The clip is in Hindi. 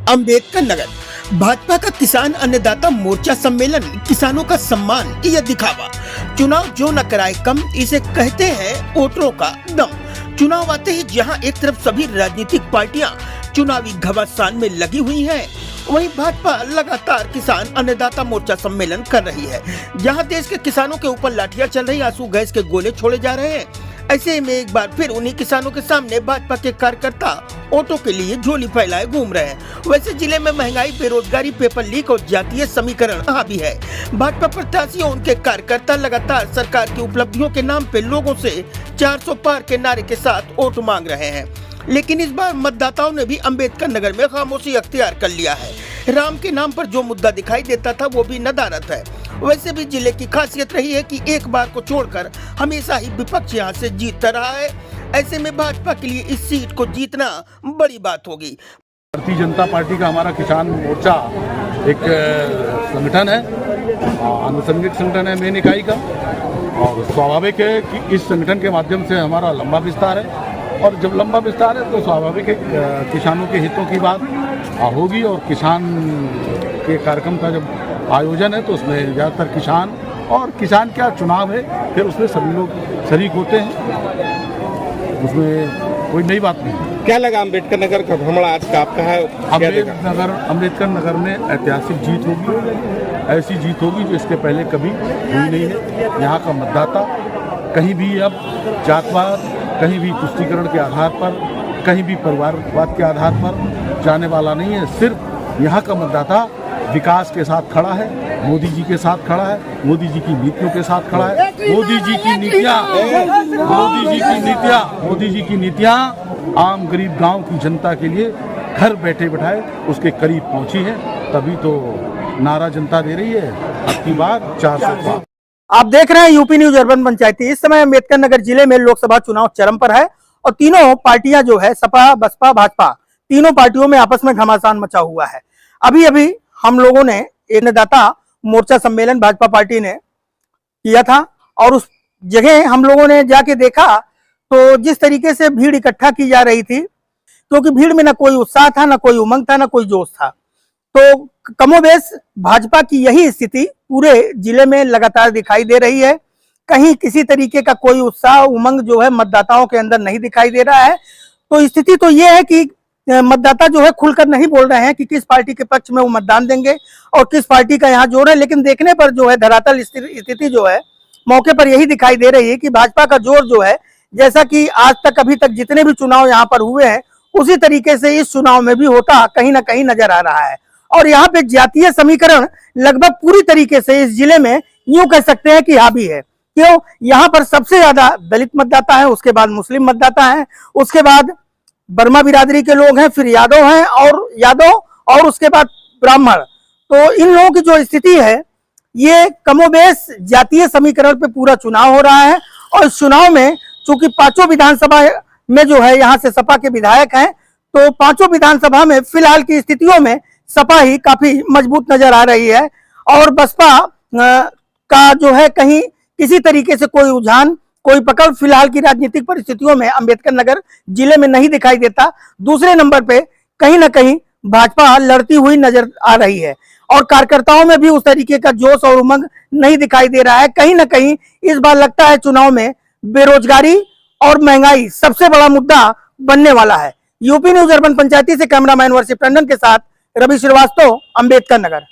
अम्बेडकर नगर भाजपा का किसान अन्नदाता मोर्चा सम्मेलन, किसानों का सम्मान या दिखावा। चुनाव जो न कराए कम, इसे कहते हैं वोटरों का दम। चुनाव आते ही जहां एक तरफ सभी राजनीतिक पार्टियां चुनावी घमासान में लगी हुई हैं, वहीं भाजपा लगातार किसान अन्नदाता मोर्चा सम्मेलन कर रही है। जहां देश के किसानों के ऊपर लाठियां चल रही, आंसू गैस के गोले छोड़े जा रहे हैं, ऐसे में एक बार फिर उन्हीं किसानों के सामने भाजपा के कार्यकर्ता वोटों के लिए झोली फैलाए घूम रहे हैं। वैसे जिले में महंगाई, बेरोजगारी, पेपर लीक और जातीय समीकरण हावी है। भाजपा प्रत्याशी और उनके कार्यकर्ता लगातार सरकार की उपलब्धियों के नाम पे लोगों से 400 पार के नारे के साथ वोट मांग रहे हैं। लेकिन इस बार मतदाताओं ने भी अम्बेडकर नगर में खामोशी अख्तियार कर लिया है। राम के नाम पर जो मुद्दा दिखाई देता था वो भी नदारत है। वैसे भी जिले की खासियत रही है कि एक बार को छोड़कर हमेशा ही विपक्ष यहाँ से जीतता रहा है। ऐसे में भाजपा के लिए इस सीट को जीतना बड़ी बात होगी। भारतीय जनता पार्टी का हमारा किसान मोर्चा एक संगठन है, आनुषंगिक संगठन है मेन इकाई का, और स्वाभाविक है कि इस संगठन के माध्यम से हमारा लंबा विस्तार है, और जब लंबा विस्तार है तो स्वाभाविक है किसानों के हितों की बात होगी। और किसान के कार्यक्रम का जब आयोजन है तो उसमें ज़्यादातर किसान, और किसान क्या चुनाव है फिर उसमें सभी लोग शरीक होते हैं, उसमें कोई नई बात नहीं। क्या लगा अम्बेडकर नगर का भ्रमण आज का आपका है? अम्बेडकर नगर में ऐतिहासिक जीत होगी, ऐसी जीत होगी जो इसके पहले कभी हुई नहीं है। यहाँ का मतदाता कहीं भी अब जातवाद, कहीं भी तुष्टीकरण के आधार पर, कहीं भी परिवारवाद के आधार पर जाने वाला नहीं है। सिर्फ यहाँ का मतदाता विकास के साथ खड़ा है, मोदी जी के साथ खड़ा है, मोदी जी की नीतियों के साथ खड़ा है। मोदी जी की नीतियाँ आम गरीब गांव की जनता के लिए घर बैठे बैठाए उसके करीब पहुंची है, तभी तो नारा जनता दे रही है अब की बार 400 पार। आप देख रहे हैं यूपी न्यूज अर्बन पंचायती। इस समय अम्बेडकर नगर जिले में लोकसभा चुनाव चरम पर है और तीनों पार्टियां जो है, सपा, बसपा, भाजपा, तीनों पार्टियों में आपस में घमासान मचा हुआ है। अभी अभी हम लोगों ने अन्नदाता मोर्चा सम्मेलन भाजपा पार्टी ने किया था, और उस जगह हम लोगों ने जाके देखा तो जिस तरीके से भीड़ इकट्ठा की जा रही थी, क्योंकि भीड़ में ना कोई उत्साह था, ना कोई उमंग था, ना कोई जोश था, तो कमोबेश भाजपा की यही स्थिति पूरे जिले में लगातार दिखाई दे रही है। कहीं किसी तरीके का कोई उत्साह, उमंग जो है मतदाताओं के अंदर नहीं दिखाई दे रहा है। तो स्थिति तो ये है कि मतदाता जो है खुलकर नहीं बोल रहे हैं कि किस पार्टी के पक्ष में वो मतदान देंगे और किस पार्टी का यहाँ जोर है। लेकिन देखने पर जो है धरातल स्थिति जो है मौके पर यही दिखाई दे रही है कि भाजपा का जोर जो है, जैसा कि आज तक अभी तक जितने भी चुनाव यहाँ पर हुए हैं उसी तरीके से इस चुनाव में भी होता कहीं ना कहीं नजर आ रहा है। और यहाँ पे जातीय समीकरण लगभग पूरी तरीके से इस जिले में यूं कह सकते हैं कि हावी है। क्यों? यहाँ पर सबसे ज्यादा दलित मतदाता है, उसके बाद मुस्लिम मतदाता है, उसके बाद बर्मा बिरादरी के लोग हैं, फिर यादव हैं और उसके बाद ब्राह्मण। तो इन लोगों की जो स्थिति है, ये कमोबेश जातीय समीकरण पे पूरा चुनाव हो रहा है। और इस चुनाव में चूंकि पांचों विधानसभा में जो है यहाँ से सपा के विधायक हैं, तो पांचों विधानसभा में फिलहाल की स्थितियों में सपा ही काफी मजबूत नजर आ रही है। और बसपा का जो है कहीं किसी तरीके से कोई रुझान, कोई पकड़ फिलहाल की राजनीतिक परिस्थितियों में अम्बेडकर नगर जिले में नहीं दिखाई देता। दूसरे नंबर पे कहीं ना कहीं भाजपा लड़ती हुई नजर आ रही है और कार्यकर्ताओं में भी उस तरीके का जोश और उमंग नहीं दिखाई दे रहा है। कहीं ना कहीं इस बार लगता है चुनाव में बेरोजगारी और महंगाई सबसे बड़ा मुद्दा बनने वाला है। यूपी न्यूज अर्बन पंचायती से कैमरामैन वर्षिप टंडन के साथ रवि श्रीवास्तव, अम्बेडकर नगर।